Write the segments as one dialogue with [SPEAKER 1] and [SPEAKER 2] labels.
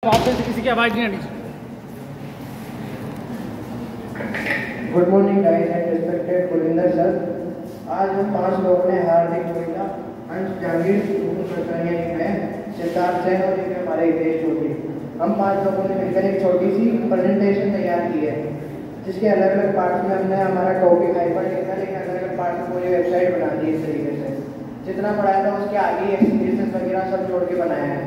[SPEAKER 1] वापस से किसी की आवाज़ नहीं आनी चाहिए।
[SPEAKER 2] Good morning guys and respected Kulwinder sir. आज हम 5 लोगों ने हार्दिक जोइला, अंश जहांगीर, सिद्धार्थ सेन और एक हमारे हितेश चौधरी, हम 5 लोगों ने मिलकर एक छोटी सी प्रेजेंटेशन तैयार की है, जिसके अलग अलग पार्ट्स में हमने हमारा टॉपिक हाइपर लिखा, लेकिन अलग अलग पार्ट्स में पूरी वेबसाइट बना दी इस तरीके से। जितना पढ़ाया था उसके आगे एक्सपीरियंस वगैरह सब जोड़ के बनाया है।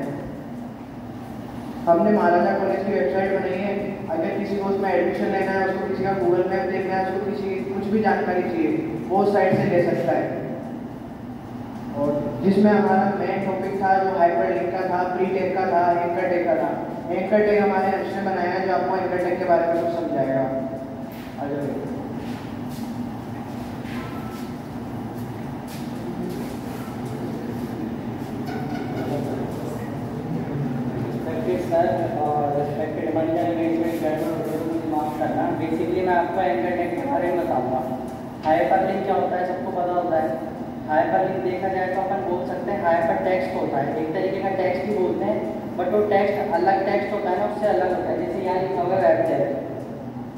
[SPEAKER 2] हमने महाराजा कॉलेज की वेबसाइट बनाई है। अगर किसी को उसमें एडमिशन लेना है, उसको किसी का गूगल मैप देखना है, उसको किसी कुछ भी जानकारी चाहिए, वो उस साइट से ले सकता है। और जिसमें हमारा मेन टॉपिक था जो हाइपर लिंक का था, प्री टेक का था, एंकर टेक का था। एंकर टेक हमारे अंश ने बनाया है, जो आपको एंकर टेक के बारे में कुछ समझाएगा। आ जाओ।
[SPEAKER 3] सर और रेस्पेक्टेड मनीजर एंगेजमेंट जर्नल माफ करना। बेसिकली मैं आपको एंकर टेक के बारे में बताऊंगा। हाइपर लिंक क्या होता है सबको पता होता है। हाइपर लिंक देखा जाए तो अपन बोल सकते हैं हाइपर टेक्स्ट होता है, एक तरीके का टेक्स्ट ही बोलते हैं, बट वो टेक्स्ट अलग टेक्स्ट होता है ना, उससे अलग होता है। जैसे यहाँ लिखा हुआ वेब टेक्स्ट,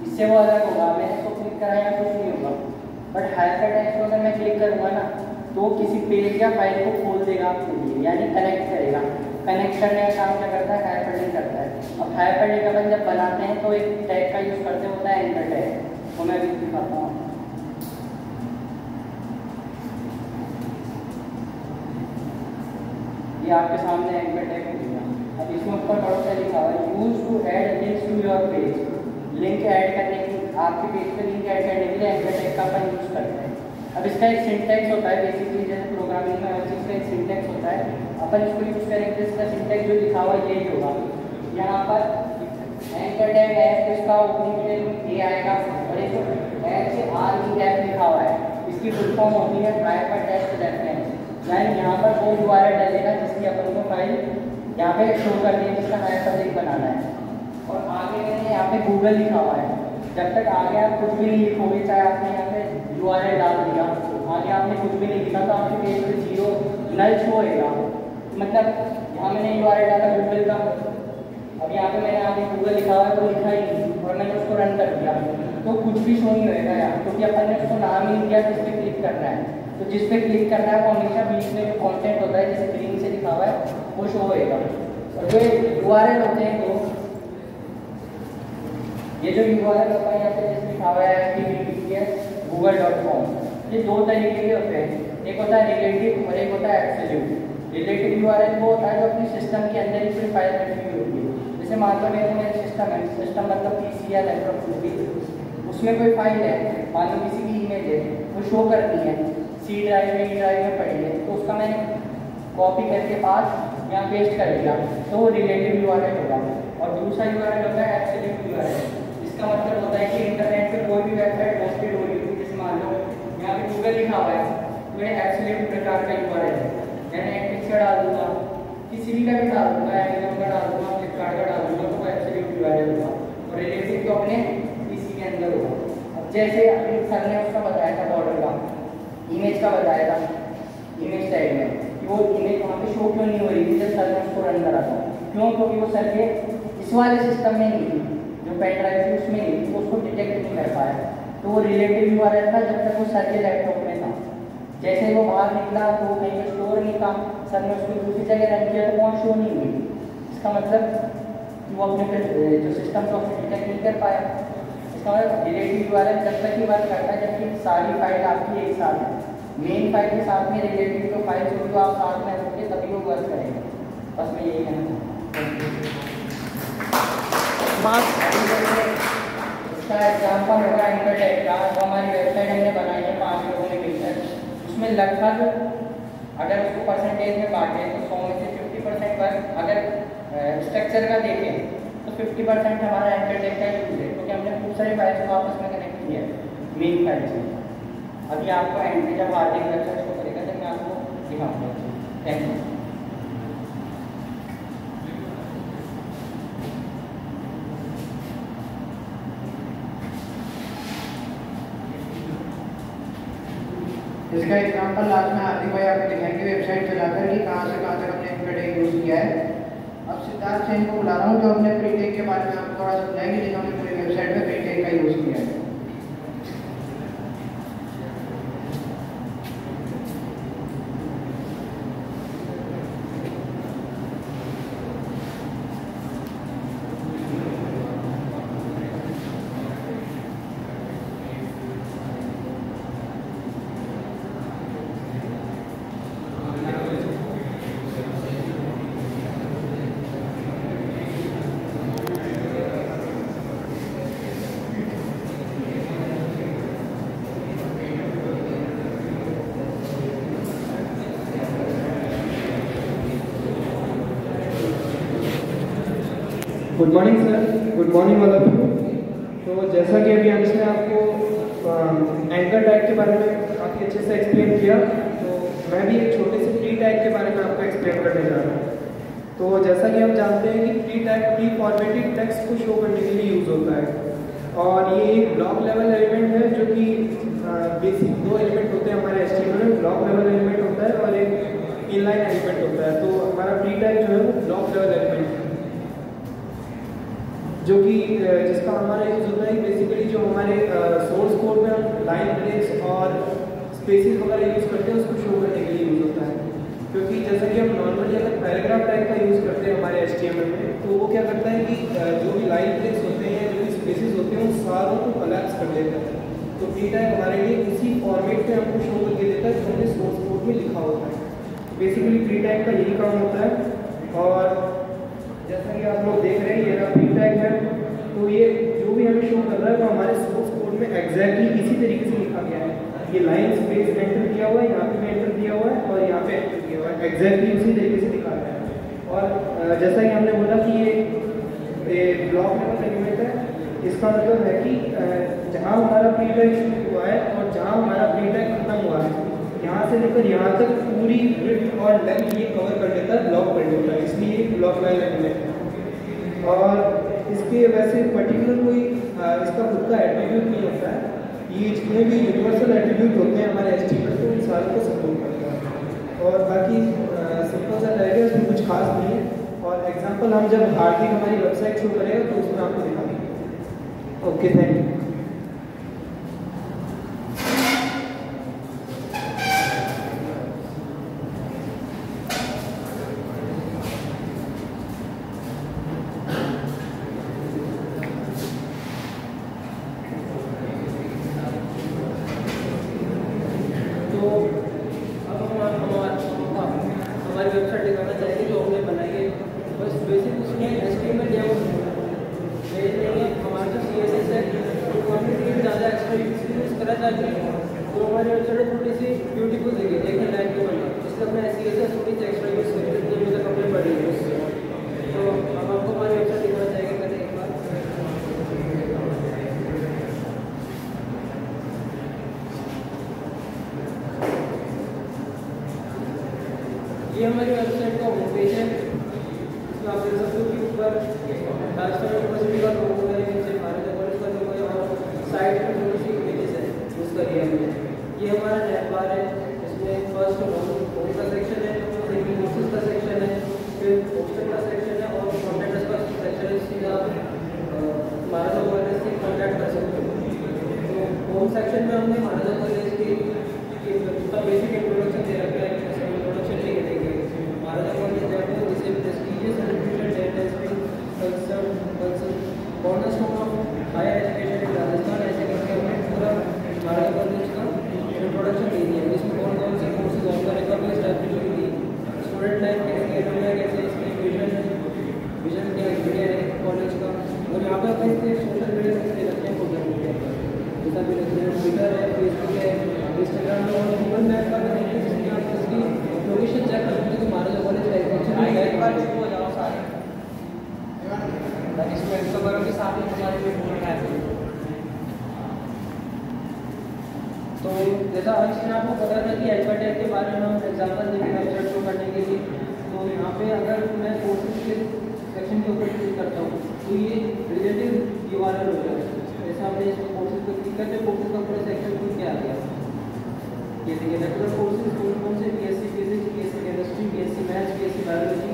[SPEAKER 3] इससे वो अलग होगा। मैंने इसको क्लिक कराया कुछ नहीं होगा, बट हाइपर टेक्स्ट को अगर मैं क्लिक करूँगा ना तो किसी पेज या फाइल को खोल देगा आपके लिए, यानी कनेक्ट करेगा। कनेक्ट करने का काम क्या करता है? हाइपर लिंक करता है। अब हाइपर लिंक अपन जब बनाते हैं तो एक टैग का यूज़ करते होता है एंकर टैग, तो मैं भी दिखाता हूँ। ये आपके सामने एंकर टैग हो गया। अब इसमें ऊपर बड़ा सा लिखा हुआ है use to add links to your page. Link add करने की, आपके पेज पे लिंक ऐड करने के लिए एंकर टैग का अपन यूज़ करते हैं। अब इसका एक सिंटैक्स होता है, बेसिकली जैसे प्रोग्रामिंग में हर चीज़ का एक सिंटैक्स होता है। अपन इसको यूज़ करेंगे, इसका सिंटैक्स जो लिखा हुआ यही होगा। यहाँ पर एंकर टैग है तो इसका ओपनिंग ये आएगा, और एक HREF लिखा हुआ है, इसकी फुल फॉर्म होती है हाइपर टेक्स्ट रेफरेंस। यानी यहाँ पर वो URL डालेगा जिसकी अपन को फाइल यहाँ पे शो करनी है, जिसका हाइपर लिंक बनाना है। और आगे मैंने यहाँ पे गूगल लिखा हुआ है। जब तक आगे आप कुछ भी नहीं लिखोगे, चाहे आपने यहाँ पे URL डाल दिया, आगे आपने कुछ भी नहीं लिखा तो आपके पेज पे 0 नल शो होएगा। मतलब यहाँ मैंने URL डाला गूगल का, अब यहाँ पे मैंने आगे गूगल लिखा हुआ है तो लिखा ही नहीं, और मैंने उसको रन कर दिया तो कुछ भी शो नहीं होएगा यहाँ, क्योंकि अपन ने उसको नाम ही दिया जिस पे क्लिक करना है। तो जिस पे क्लिक करना है वो हमेशा बीच में जो कॉन्टेंट होता है जैसे ग्रीन से लिखा हुआ है वो शो होएगा। और जो URL होते हैं तो ये जो URL होता है यहाँ पे जैसे लिखा हुआ है https://google.com, ये 2 तरीके के होते हैं, एक होता है रिलेटिव और एक होता है एब्सोल्यूट। रिलेटिव URL वो होता है जो अपनी सिस्टम के अंदर ही कोई फाइल रखी हुई होती है। जैसे मान लो मेरे सिस्टम है, सिस्टम मतलब PC या लैपटॉप कुछ भी, उसमें कोई फाइल है, मान लो किसी की इमेज है, वो शो करती है C ड्राइव में, E ड्राइव में पड़ी है, तो उसका मैंने कॉपी करके पास यहाँ पेस्ट कर दिया तो वो रिलेटिव URL होगा। और दूसरा URL होता है एब्सोल्यूट URL। इसका मतलब होता है कि इंटरनेट पे कोई भी वेबसाइट होस्टेड हो रही है, जैसे मान लो यहाँ पे गूगल लिखा हुआ है तो ये एब्सोल्यूट प्रकार का URL है। मैंने नेटफ्लिक्स का डाल दूंगा, किसी भी का भी डाल दूंगा, अमेज़न का डाल दूंगा, फ्लिपकार्ट का डाल दूंगा, तो वो एब्सोल्यूट URL होगा। और रिलेटिव तो अपने PC के अंदर होगा। अब जैसे अभी सर ने उसका बताया था बॉर्डर का, इमेज का बताया था, इमेज साइड में कि वो इमेज वहाँ पे शो क्यों नहीं हो रही थी जब सर ने उसको रन करा था। क्यों? क्योंकि वो सर के इस वाले सिस्टम में नहीं थी, जो पेन ड्राइव थी उसमें नहीं थी, तो उसको डिटेक्ट नहीं कर पाया। तो वो रिलेटिव URL था जब तक वो सर के लैपटॉप में था। जैसे वो बाहर निकला तो वो कहीं स्टोर नहीं था, सर ने उसको दूसरी जगह रन किया तो वहाँ शो नहीं हुई। इसका मतलब कि वो अपने जो सिस्टम को डिटेक्ट नहीं कर पाया। इसका मतलब रिलेटिव URL जब तक ही वर्क करता है जबकि सारी फाइल आपकी एक साथ है। मेन फाइल के साथ में रिलेटिव जो फाइल होगी तो आप साथ में रखोगे तभी वो वर्क करेगा। बस मैं यही कहना चाहूँगा। इसका एग्जाम्पल होगा एंकर टैग का, जो हमारी वेबसाइट हमने बनाई है 5 लोगों ने मिलकर। उसमें लगभग अगर उसको परसेंटेज में बांटें तो 100 में से 50% वर्क, अगर स्ट्रक्चर का देखें तो 50% हमारा एंकर टैग का यूज है, क्योंकि हमने खूब सारी फाइल्स को आपस में कनेक्ट किया है मेन फाइल से। अभी आपको एंड जब हार्दिक वेबसाइट को करेगा तब मैं आपको दिखाऊंगा। Thank you.
[SPEAKER 2] इसका एग्जाम्पल लास्ट में हार्दिक भाई आपको दिखाएंगे वेबसाइट चलाकर कि कहाँ से कहाँ तक हमने एंकर टैग यूज़ किया है। अब सिद्धार्थ सेन को बुला रहा हूँ, जो अपने प्री टेक के बारे में आपको थोड़ा समझाएंगे, जिन्होंने पूरी वेबसाइट में प्री टेक का यूज़ किया है।
[SPEAKER 1] Good morning sir, good morning all of you. तो जैसा कि अभी हमने आपको एंकर टैग के बारे में काफ़ी अच्छे से एक्सप्लेन किया, तो मैं भी एक छोटे से प्री टैग के बारे में आपको एक्सप्लेन करने जा रहा हूँ। तो जैसा कि हम जानते हैं कि pre tag pre formatted text को शो करने के लिए यूज़ होता है, और ये एक ब्लॉक लेवल एलिमेंट है जो कि बेसिक दो एलिमेंट होते हैं हमारे HTML में। ब्लॉक लेवल एलिमेंट होता है और एक इनलाइन एलिमेंट होता है। तो हमारा प्री टैग जो है वो ब्लॉक लेवल एलिमेंट है, जो कि जिसका हमारा यूज़ होता है बेसिकली जो हमारे सोर्स कोड में हम लाइन ब्रेक्स और स्पेसेस वगैरह यूज़ करते हैं उसको शो करने के लिए यूज़ होता है। क्योंकि जैसा कि हम नॉर्मली अगर पैराग्राफ टैग का यूज़ करते हैं हमारे HTML में, तो वो क्या करता है कि जो भी लाइन ब्रेक्स होते हैं या जो भी स्पेसेस होते हैं उन सारों को कोलैप्स कर देता है। तो प्री टैग हमारे लिए उसी फॉर्मेट में हमको शो करके देता है जो हमने सोर्स कोड में लिखा होता है। बेसिकली प्री टैग का यही काम होता है। और जैसा कि आप लोग देख रहे हैं, ये प्री टैग है, तो ये जो भी हमें शो कर रहा है वो हमारे सोर्स कोड में एग्जैक्टली इसी तरीके से लिखा गया है। ये लाइन स्पेस एंटर किया हुआ है, यहाँ पे भी एंटर दिया हुआ है और यहाँ पे एंटर किया हुआ है, एग्जैक्टली उसी तरीके से लिखा गया है। और जैसा कि हमने बोला कि ये ब्लॉक लेवल एलिमेंट है, इसका मतलब है कि जहाँ हमारा प्री टैग शुरू हुआ है और जहाँ हमारा प्री टैग खत्म हुआ है, यहाँ से लेकर यहाँ तक पूरी विड्थ और लेंथ ये कवर कर लेता है, ब्लॉक कर लेता है, इसलिए ब्लॉक लेवल एलिमेंट है। और इसके वैसे पर्टिकुलर कोई इसका खुद का एट्रीब्यूट नहीं होता है। ये जितने भी यूनिवर्सल एट्रीब्यूट होते हैं हमारे HTML को, उन सारों को सपोर्ट करता है। और बाकी सिंपल सा रहेगा, इसमें कुछ खास नहीं है। और एग्जांपल हम जब हार्दिक हमारी वेबसाइट शो करेगा तो उसमें आपको दिखा देंगे। Okay, thank you.
[SPEAKER 3] हमारी वेबसाइट दिखाना चाहेंगे जो हमने बनाई है। बस बेसिक उसमें HTML डेमो भेज देंगे। हमारा जो CSS है वो हमने ज़्यादा एक्स्ट्रा यूज़ करा ताकि तो हमारी वेबसाइट थोड़ी सी ब्यूटीफुल दिखे, देखने लायक भी बने। इसलिए हमने CSS थोड़ी सी एक्स्ट्रा यूज़ करी, जितनी मुझे कंप्लीट पड़ी है उससे। तो हम आपको हमारी वेबसाइट दिखाना चाहेंगे करें एक बार। ये हमारी वेबसाइट का होम पेज है। इसमें आप देख सकते हो कि ऊपर राजस्थान यूनिवर्सिटी का लोगो है, नीचे भारत कॉलेज का लोगो है और साइड में थोड़ी सी इमेजेस है यूज़ करिए हमने। ये हमारा टैब बार है, इसमें फर्स्ट होम का सेक्शन है, सेकंड कोर्सेज का सेक्शन है, फिर हॉस्टल का सेक्शन है और कॉन्टैक्ट का सेक्शन है। इससे आप महाराजा कॉलेज से कॉन्टैक्ट कर सकते हो। तो होम सेक्शन में हमने महाराजा कॉलेज के बेसिक इंट्रोडक्शन दे रखा है। इंट्रोडक्शन लेके देंगे Maharaja college Jaipur is a prestigious and reputed that has been cornerstone of higher education in Rajasthan. ऐसे करके हमने पूरा महाराजा कॉलेज का इंट्रोडक्शन दे दिया। इसमें कौन कौन से कोर्सेज ऑफर है, कब एस्टैब्लिश हुई थी, स्टूडेंट लाइफ कैसे एनुअल कैसे, इसकी विजन क्या मीडिया है कॉलेज का। और यहाँ पर अपने सोशल मीडिया से रखते हैं, सोशल मीडिया जैसा भी रखते हैं, ट्विटर है, फेसबुक है, इंस्टाग्राम है और गूगल मैप का करेंगे जिसमें आप इसकी लोकेशन चेक कर सकते हो कि महाराजा कॉलेज है। एक बार शुरू हो जाओ सारे, इसको इसको करो कि साथ ही हमारे लिए बोल रहा है। तो जैसा इसमें आपको पता था कि एडवर्टाइज के बारे में हम एग्जाम्पल देंगे वेबसाइट शो करने के लिए। तो यहाँ पे अगर मैं कोर्सेज के सेक्शन के ऊपर क्लिक करता हूँ तो ये रिलेटिव URL हो जाएगा। जैसे आपने इसमें कोर्सेज पर क्लिक करते कोर्सेज का पूरा सेक्शन खुल के आ गया। ये देखिए नेचुरल कोर्सेज कौन कौन से, BSc physics, BSc chemistry, BSc maths, BSc biology,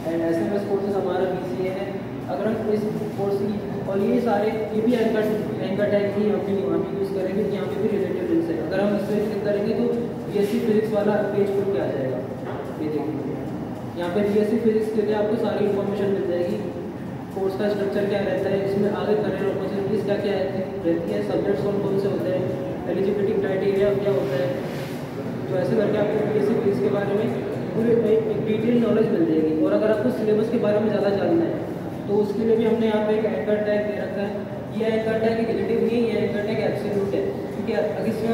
[SPEAKER 1] and SMS courses हमारा BCA है। अगर हम इस कोर्स की और ये सारे ये भी एंकर टैग ही हम भी वहाँ भी यूज़ करेंगे, यहाँ पे भी रिलेटेड लिंक्स है। अगर हम इस पर क्लिक करेंगे तो BSc फिजिक्स वाला पेज खुल के आ जाएगा। ये देखिए यहाँ पे BSc फिजिक्स के लिए आपको सारी इन्फॉर्मेशन मिल जाएगी, कोर्स का स्ट्रक्चर क्या रहता है, इसमें आगे करियर अपॉर्चुनिटीज़ क्या क्या रहती है, सब्जेक्ट्स कौन कौन से होते हैं, एलिजिबिलिटी क्राइटेरिया क्या होता है। तो ऐसे करके आपको BSc फिजिक्स के बारे में पूरी एक डिटेल नॉलेज मिल जाएगी। और अगर आपको सिलेबस के बारे में ज़्यादा जानना है तो उसके लिए भी हमने यहाँ पे एक एंकर टैग दे रखा है। ये एंकर टैग एक रिलेटिव नहीं है, ये एंकर टैग एब्सोल्यूट है, क्योंकि इसमें